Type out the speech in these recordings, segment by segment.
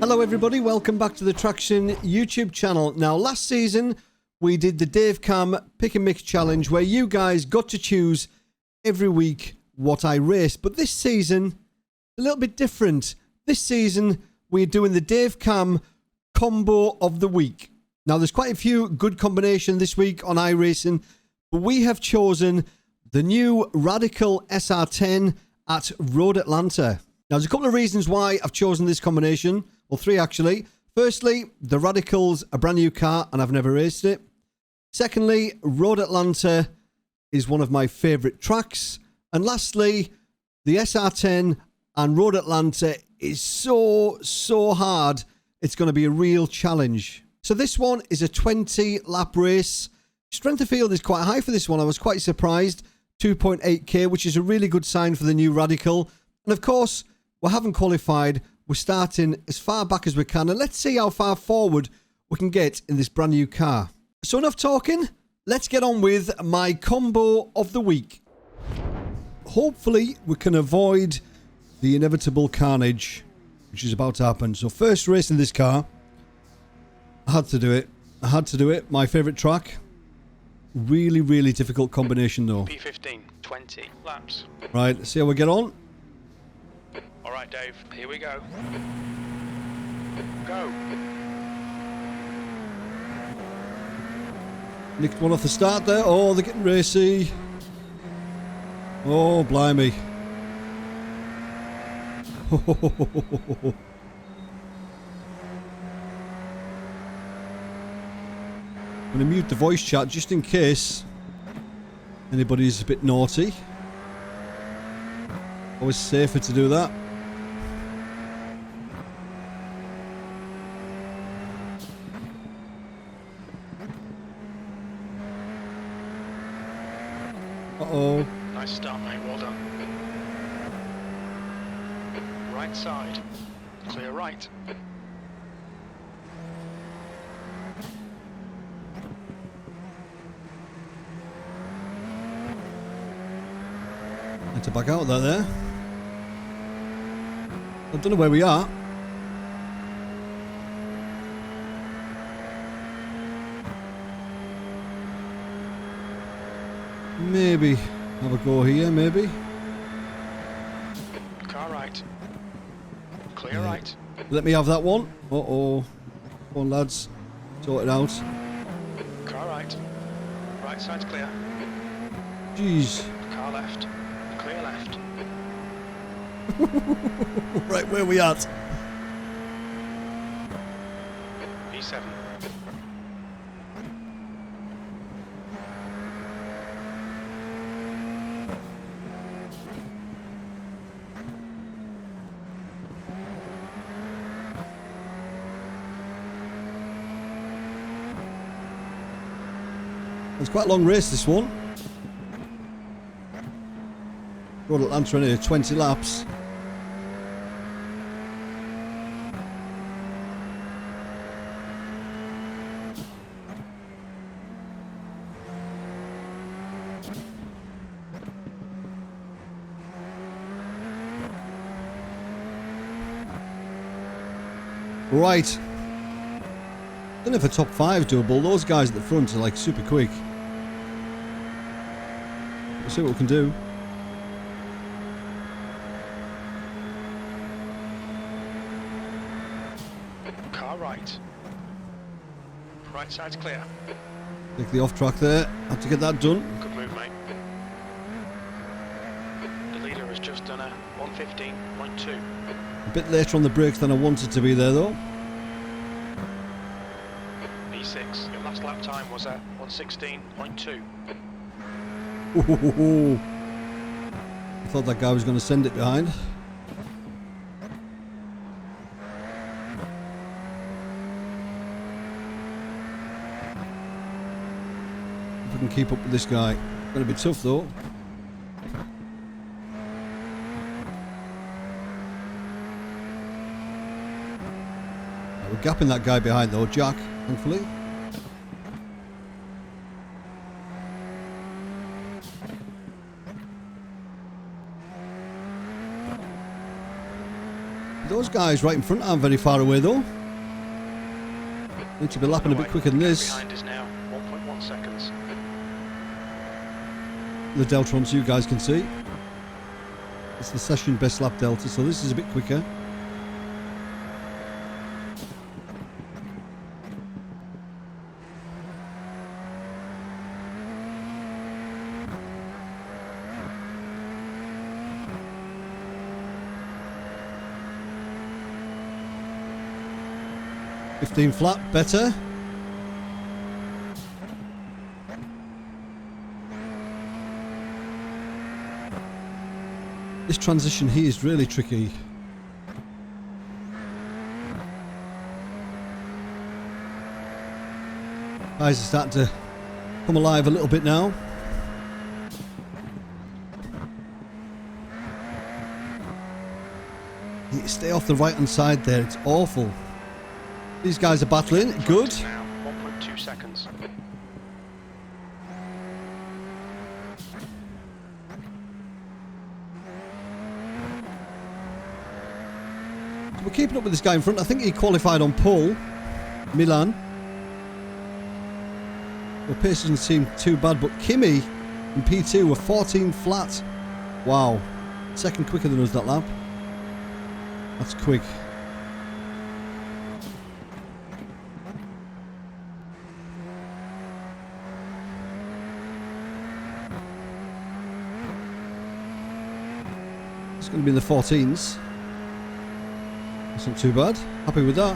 Hello everybody, welcome back to the Traxion YouTube channel. Now last season we did the Dave Cam Pick and Mix challenge where you guys got to choose every week what I raced. But this season, a little bit different. This season we're doing the Dave Cam Combo of the Week. Now there's quite a few good combinations this week on iRacing, but we have chosen the new Radical SR10 at Road Atlanta. Now there's a couple of reasons why I've chosen this combination. Well, three actually. Firstly, the Radical's a brand new car and I've never raced it. Secondly, Road Atlanta is one of my favourite tracks. And lastly, the SR10 and Road Atlanta is so hard. It's going to be a real challenge. So this one is a 20 lap race. Strength of field is quite high for this one. I was quite surprised. 2.8k, which is a really good sign for the new Radical. And of course, we haven't qualified. We're starting as far back as we can, and let's see how far forward we can get in this brand new car. So enough talking, let's get on with my combo of the week. Hopefully we can avoid the inevitable carnage which is about to happen. So first race in this car, I had to do it. My favourite track. Really difficult combination though. P15, 20 laps. Right, let's see how we get on. Alright Dave, here we go. Go. Nicked one off the start there. Oh, they're getting racy. Oh, blimey. I'm going to mute the voice chat just in case anybody's a bit naughty. Always safer to do that. Uh-oh. Nice start, mate. Well done. Right side. Clear right. Had to back out there. I don't know where we are. Maybe have a go here, maybe. Car right. Clear right. Let me have that one. Uh-oh. Come on, lads. Sort it out. Car right. Right side's clear. Jeez. Car left. Clear left. Right, where are we at? P7. It's quite a long race, this one. Road Atlanta in here, 20 laps. Right. Don't know if a top 5 is doable. Those guys at the front are like super quick. We'll see what we can do. Car right. Right side's clear. Take the off track there. Had to get that done. Good move, mate. The leader has just done a 115.2. A bit later on the brakes than I wanted to be there though. P6. Your last lap time was a 116.2. Ooh. I thought that guy was going to send it behind. If I can keep up with this guy. Going to be tough though. We're gapping that guy behind though, Jack, thankfully. Those guys right in front aren't very far away though. Need to be lapping a bit quicker than this. Behind is now 1.1 seconds. The Deltrons you guys can see. It's the session best lap delta, so this is a bit quicker. $15 flat, better. This transition here is really tricky. Guys are starting to come alive a little bit now. You stay off the right hand side there, it's awful. These guys are battling, good. Now 1.2 seconds. We're keeping up with this guy in front. I think he qualified on pole. Milan. The pace doesn't seem too bad, but Kimi in P2 were 14 flat. Wow. Second quicker than us that lap. That's quick. It's going to be in the 14s. That's not too bad. Happy with that.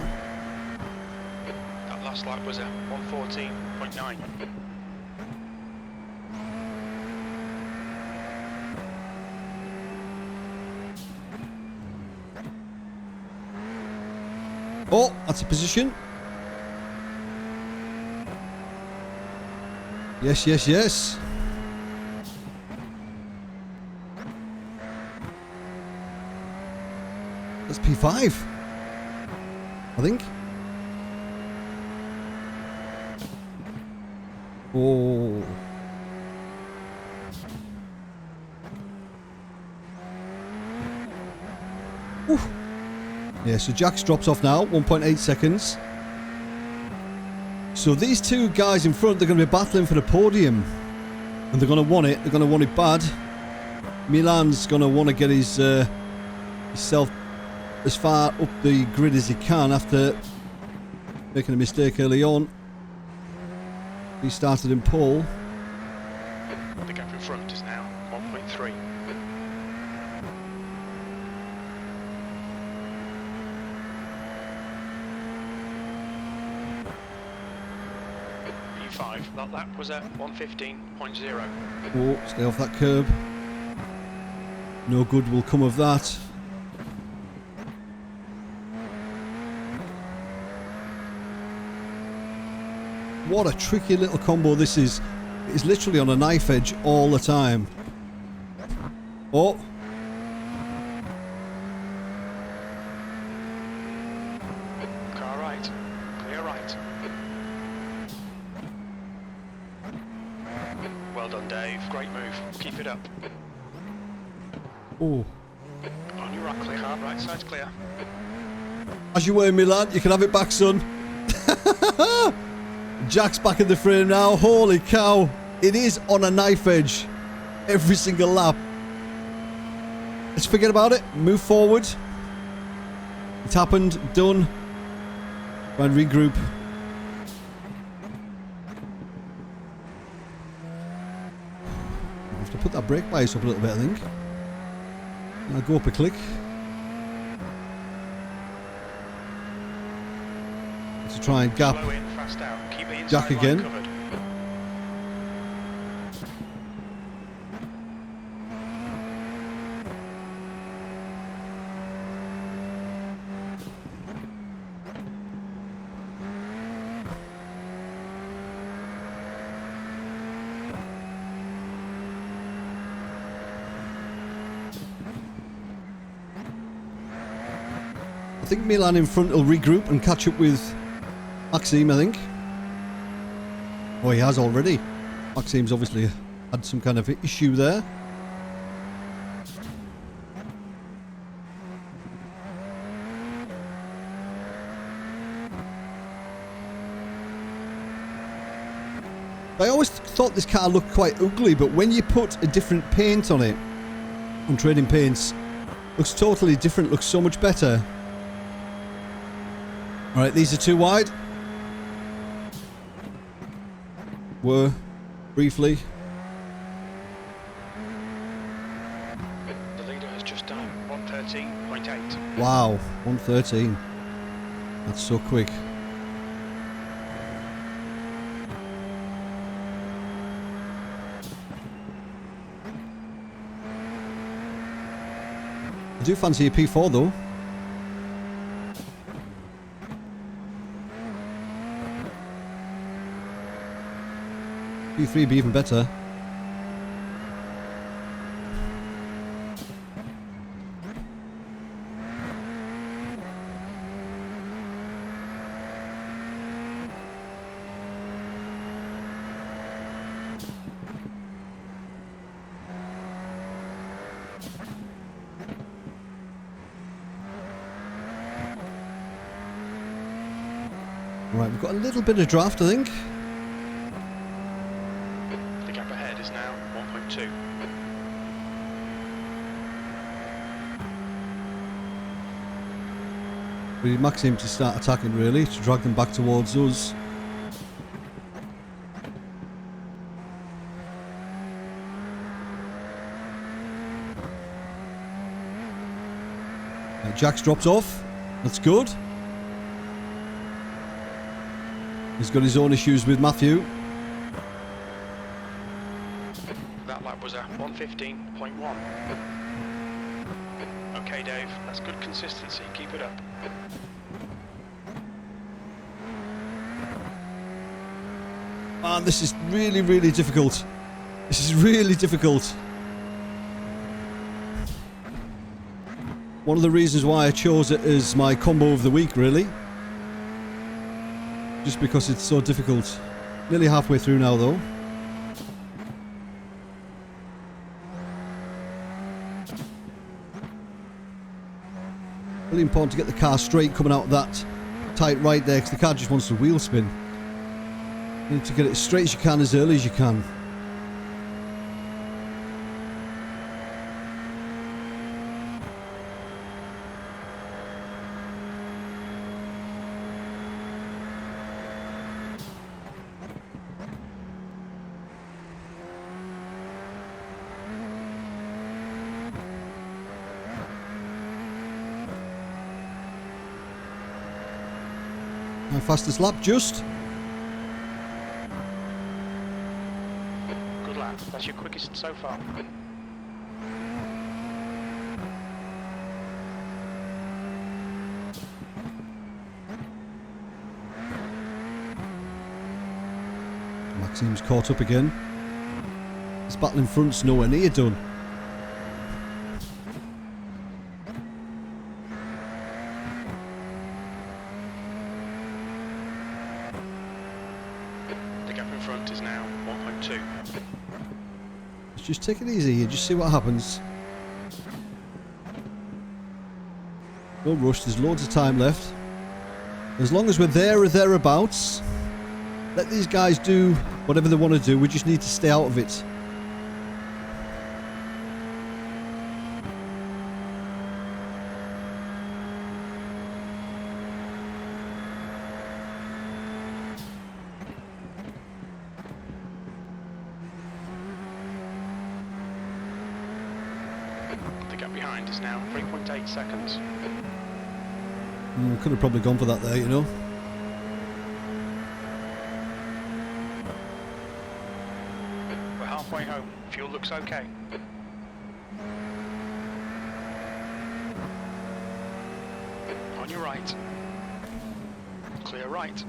That last lap was at 114.9. Oh, that's a position. Yes, yes, yes. That's P5. I think. Oh. Whew. Yeah, so Jax drops off now, 1.8 seconds. So these two guys in front, they're going to be battling for the podium. And they're going to want it. They're going to want it bad. Milan's going to want to get himself as far up the grid as he can after making a mistake early on. He started in pole. The gap in front is now 1.3. P5, that lap was at 115.0. Oh, stay off that curb. No good will come of that. What a tricky little combo this is. It's literally on a knife edge all the time. Oh. Car right. Clear right. Well done, Dave. Great move. Keep it up. Oh. On your right, clear. Car right side's clear. As you were, Milan. You can have it back, son. Jack's back in the frame now. Holy cow. It is on a knife edge. Every single lap. Let's forget about it. Move forward. It's happened. Done. Try and regroup. I have to put that brake bias up a little bit, I think. I'll go up a click. To try and gap Slow in, fast out. Keep the inside Jack line again. covered. I think Milan in front will regroup and catch up with Maxime, I think. Oh, he has already. Maxime's obviously had some kind of issue there. I always thought this car looked quite ugly, but when you put a different paint on it, on trading paints, looks totally different, looks so much better. Alright, these are too wide. Were, briefly. The leader has just done 113.8. Wow, 113. That's so quick. I do fancy a P4 though. P3 would be even better. Right, we've got a little bit of draft, I think. The gap ahead is now 1.2. We need Maxim to start attacking, really, to drag them back towards us. Jack's dropped off. That's good. He's got his own issues with Matthew. That lap was a 115.1. Okay, Dave, that's good consistency. Keep it up. Man, this is really, really difficult. This is really difficult. One of the reasons why I chose it as my combo of the week, really. Just because it's so difficult. Nearly halfway through now, though. Really important to get the car straight coming out of that tight right there, because the car just wants to wheel spin. You need to get it as straight as you can, as early as you can. My fastest lap, just. Good lap. That's your quickest so far. Maxim's caught up again. This battle in front's nowhere near done. The gap in front is now 1.2. Just take it easy here, just see what happens. No rush, there's loads of time left. As long as we're there or thereabouts, let these guys do whatever they want to do, we just need to stay out of it. The gap behind is now 3.8 seconds. Could have probably gone for that there, you know. We're halfway home. Fuel looks okay. On your right. Clear right.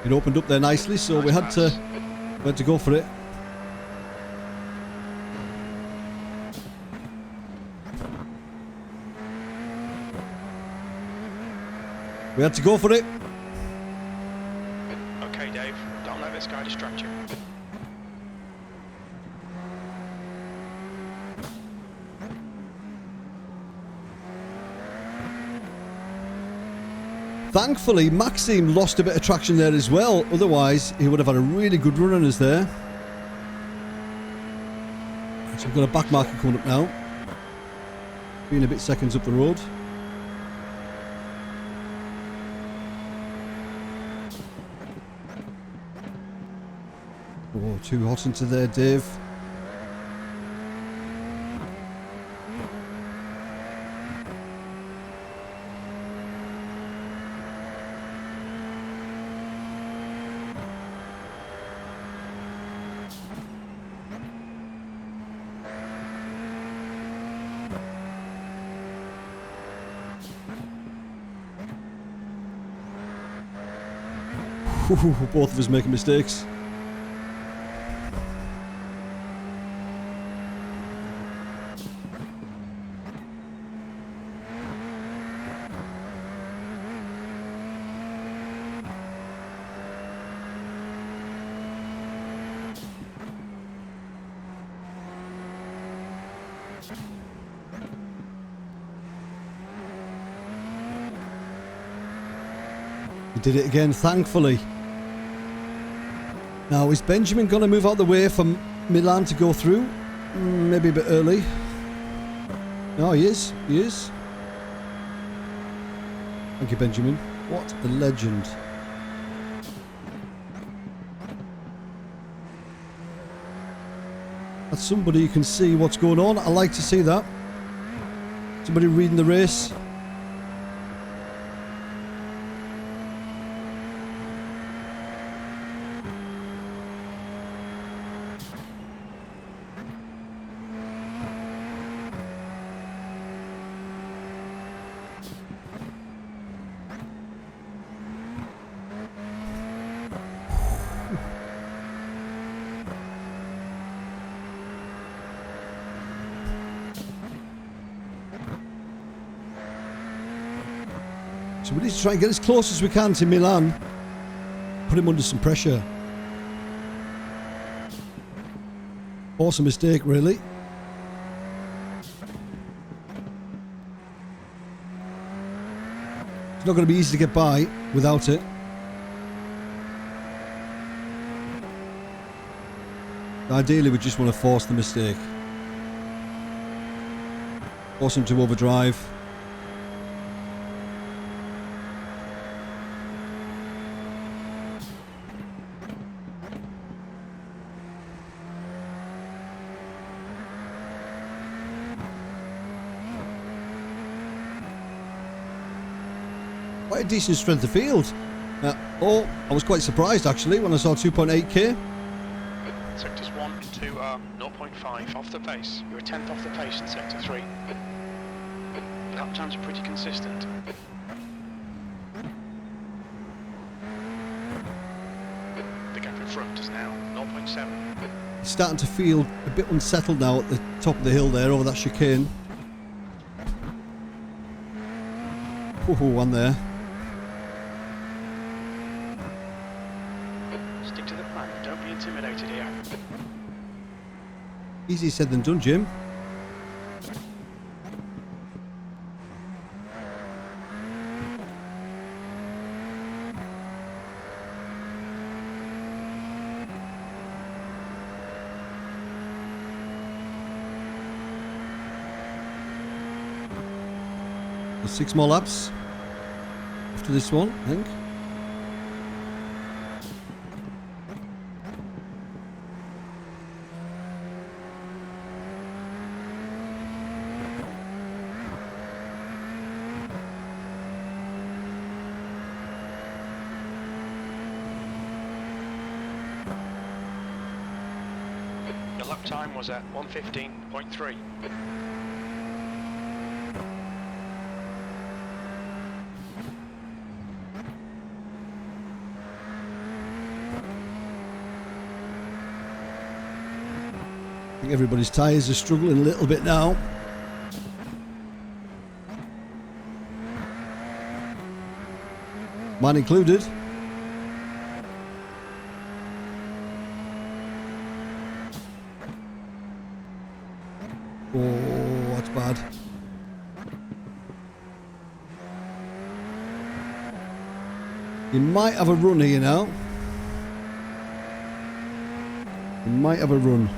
It opened up there nicely, so we had to go for it. We had to go for it. Okay, Dave. Don't let this guy distract you. Thankfully, Maxime lost a bit of traction there as well. Otherwise, he would have had a really good run on us there. So we've got a back marker coming up now. Being a bit seconds up the road. Oh, too hot into there, Dave. Both of us making mistakes. He did it again, thankfully. Now, is Benjamin going to move out the way for Milan to go through? Maybe a bit early. No, he is. He is. Thank you, Benjamin. What a legend. That's somebody who can see what's going on. I like to see that. Somebody reading the race. So we need to try and get as close as we can to Milan. Put him under some pressure. Awesome mistake, really. It's not going to be easy to get by without it. Ideally, we just want to force the mistake. Force him to overdrive. Quite a decent strength of field. I was quite surprised actually when I saw 2.8k. Sectors 1 and 2 are 0.5 off the pace. You're a tenth off the pace in sector 3. Lap times are pretty consistent. The gap in front is now 0.7. It's starting to feel a bit unsettled now at the top of the hill there over that chicane. Oh, one there. Stick to the plan. Don't be intimidated here. Easier said than done, Jim. There's 6 more laps after this one, I think. Your lap time was at 1:15.3. I think everybody's tyres are struggling a little bit now. Mine included. Oh, that's bad. You might have a run here now. You might have a run.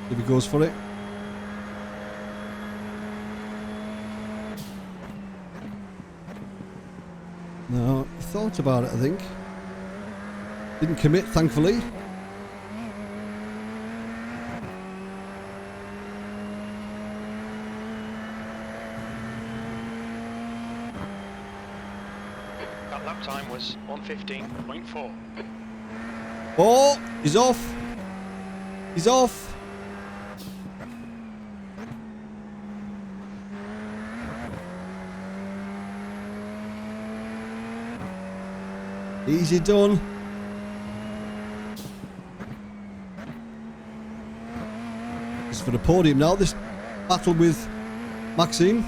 If he goes for it. No, he thought about it, I think. Didn't commit, thankfully. That lap time was 1:15.4. Oh, he's off. He's off. Easy done. It's for the podium now, this battle with Maxime.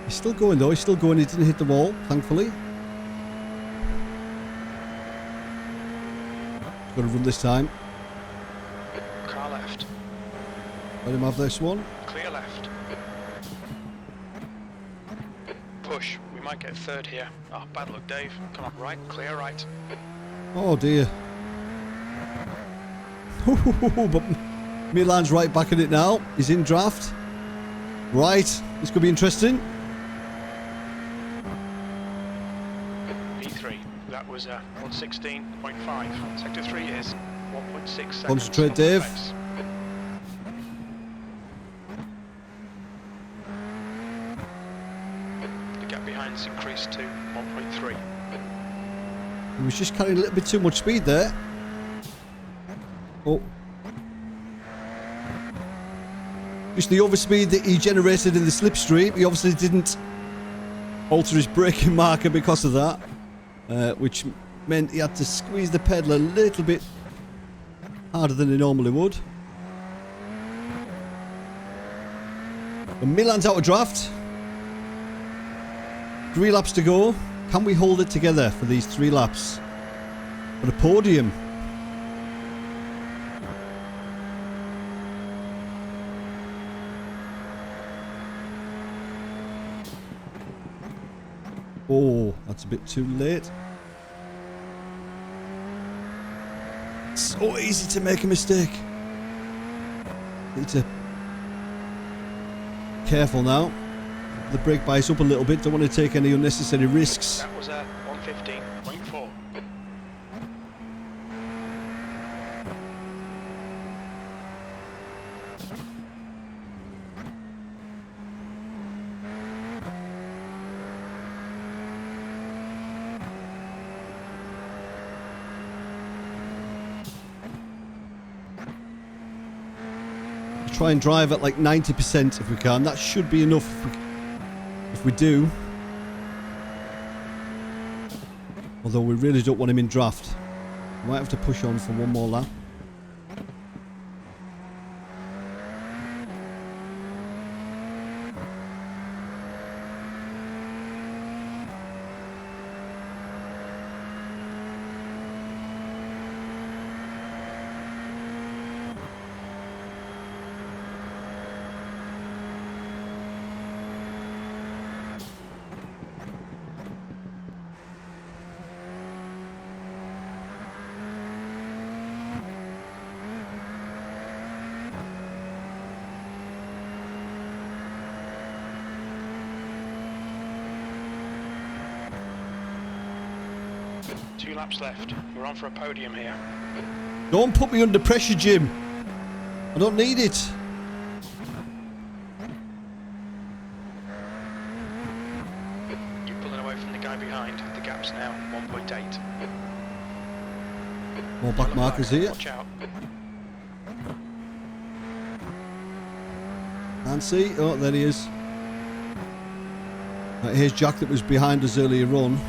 He's still going though, he's still going, he didn't hit the wall, thankfully. Got to run this time. Car left. Let him have this one. Clear left. Push. We might get third here. Oh, bad luck, Dave. Come on, right. Clear right. Oh dear. But Milan's right back in it now. He's in draft. Right. This could be interesting. P3. That was 1:16.5. Sector 3 is 1.6 seconds. Concentrate, Dave. The gap behind's increased to 1.3. He was just carrying a little bit too much speed there. Oh. Just the overspeed that he generated in the slipstream. He obviously didn't alter his braking marker because of that. Which meant he had to squeeze the pedal a little bit harder than he normally would. But Milan's out of draft. 3 laps to go. Can we hold it together for these 3 laps? For the podium. Oh, that's a bit too late. So easy to make a mistake. Need to careful now. The brake bias up a little bit. Don't want to take any unnecessary risks. That was 1:15.4. Try and drive at like 90% if we can. That should be enough if we do. Although we really don't want him in draft. We might have to push on for one more lap. Two laps left. We're on for a podium here. Don't put me under pressure, Jim. I don't need it. You're pulling away from the guy behind. The gap's now 1.8. More back markers here. Watch out. Can't see. Oh, there he is. Right, here's Jack that was behind us earlier on.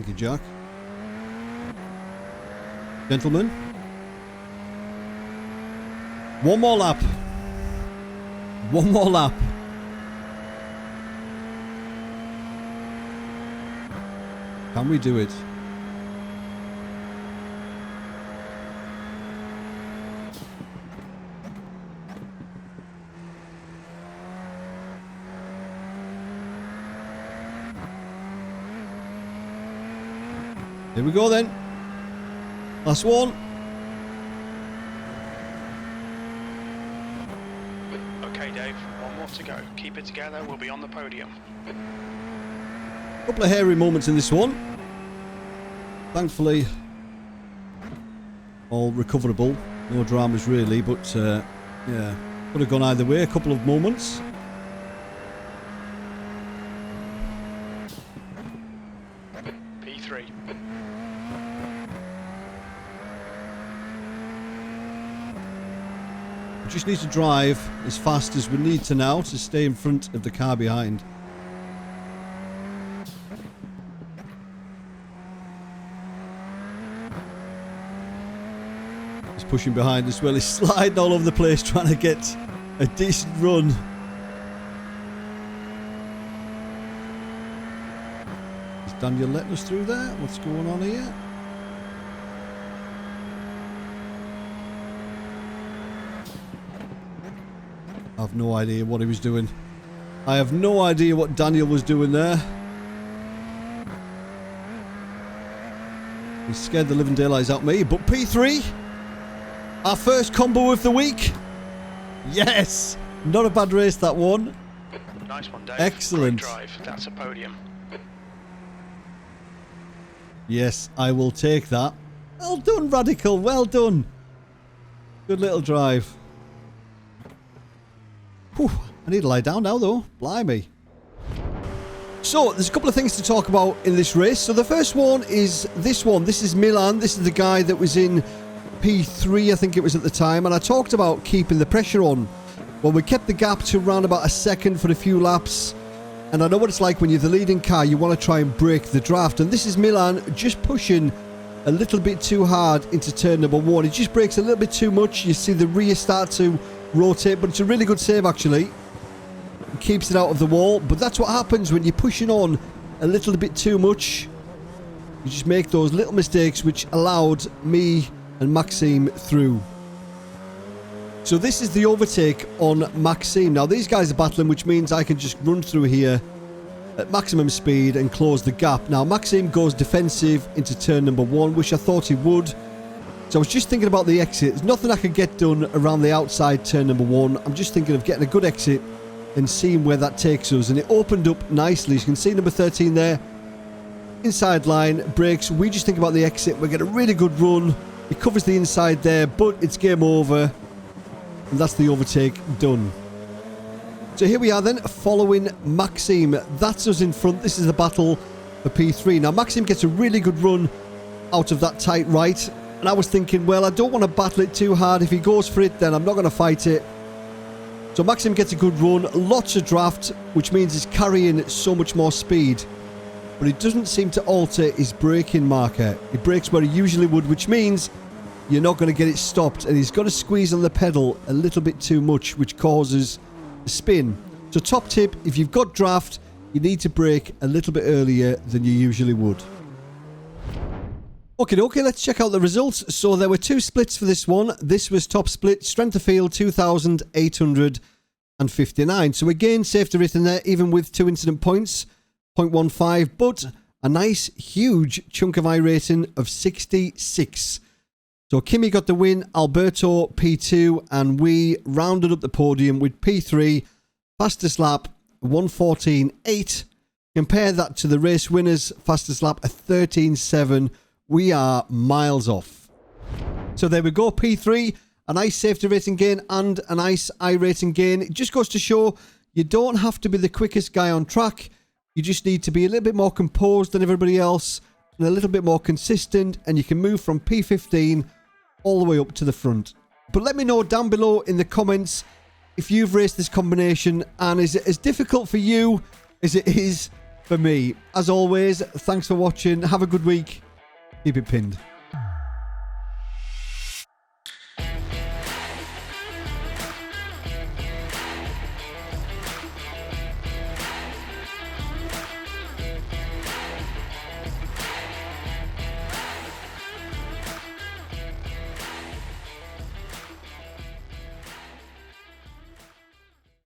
Thank you, Jack. Gentlemen. One more lap. One more lap. Can we do it? Here we go then. Last one. Okay, Dave. One more to go. Keep it together. We'll be on the podium. Couple of hairy moments in this one. Thankfully, all recoverable. No dramas really, but yeah, could have gone either way. A couple of moments. P3. We just need to drive as fast as we need to now to stay in front of the car behind. He's pushing behind as well. He's sliding all over the place trying to get a decent run. Is Daniel letting us through there? What's going on here? I have no idea what he was doing. I have no idea what Daniel was doing there. He scared the living daylights out of me. But P3, our first combo of the week. Yes! Not a bad race, that one. Nice one, Dave. Excellent. Great drive. That's a podium. Yes, I will take that. Well done, Radical. Well done. Good little drive. Whew, I need to lie down now, though. Blimey. So, there's a couple of things to talk about in this race. So, the first one is this one. This is Milan. This is the guy that was in P3, I think it was at the time. And I talked about keeping the pressure on. Well, we kept the gap to around about a second for a few laps. And I know what it's like when you're the leading car. You want to try and break the draft. And this is Milan just pushing a little bit too hard into turn number one. It just breaks a little bit too much. You see the rear start to rotate, but it's a really good save actually. It keeps it out of the wall, but that's what happens when you're pushing on a little bit too much. You just make those little mistakes which allowed me and Maxime through. So this is the overtake on Maxime. Now these guys are battling, which means I can just run through here at maximum speed and close the gap. Now Maxime goes defensive into turn number one, which I thought he would. So I was just thinking about the exit. There's nothing I could get done around the outside turn number one. I'm just thinking of getting a good exit and seeing where that takes us. And it opened up nicely. As you can see number 13 there. Inside line, brakes. We just think about the exit. We get a really good run. It covers the inside there, but it's game over. And that's the overtake done. So here we are then, following Maxime. That's us in front. This is the battle for P3. Now Maxime gets a really good run out of that tight right. And I was thinking, well, I don't want to battle it too hard. If he goes for it, then I'm not going to fight it. So Maxime gets a good run. Lots of draft, which means he's carrying so much more speed. But it doesn't seem to alter his braking marker. He brakes where he usually would, which means you're not going to get it stopped. And he's got to squeeze on the pedal a little bit too much, which causes a spin. So top tip, if you've got draft, you need to brake a little bit earlier than you usually would. Okay, let's check out the results. So there were two splits for this one. This was top split, strength of field 2,859. So again, safety rating there, even with 2 incident points, 0.15, but a nice, huge chunk of iRacing of 66. So Kimi got the win, Alberto P2, and we rounded up the podium with P3, fastest lap, 1:14.8. Compare that to the race winners, fastest lap, a 13.7. We are miles off. So there we go, P3, a nice safety rating gain and a nice iRacing gain. It just goes to show you don't have to be the quickest guy on track. You just need to be a little bit more composed than everybody else and a little bit more consistent, and you can move from P15 all the way up to the front. But let me know down below in the comments if you've raced this combination, and is it as difficult for you as it is for me. As always, thanks for watching. Have a good week. Keep it pinned.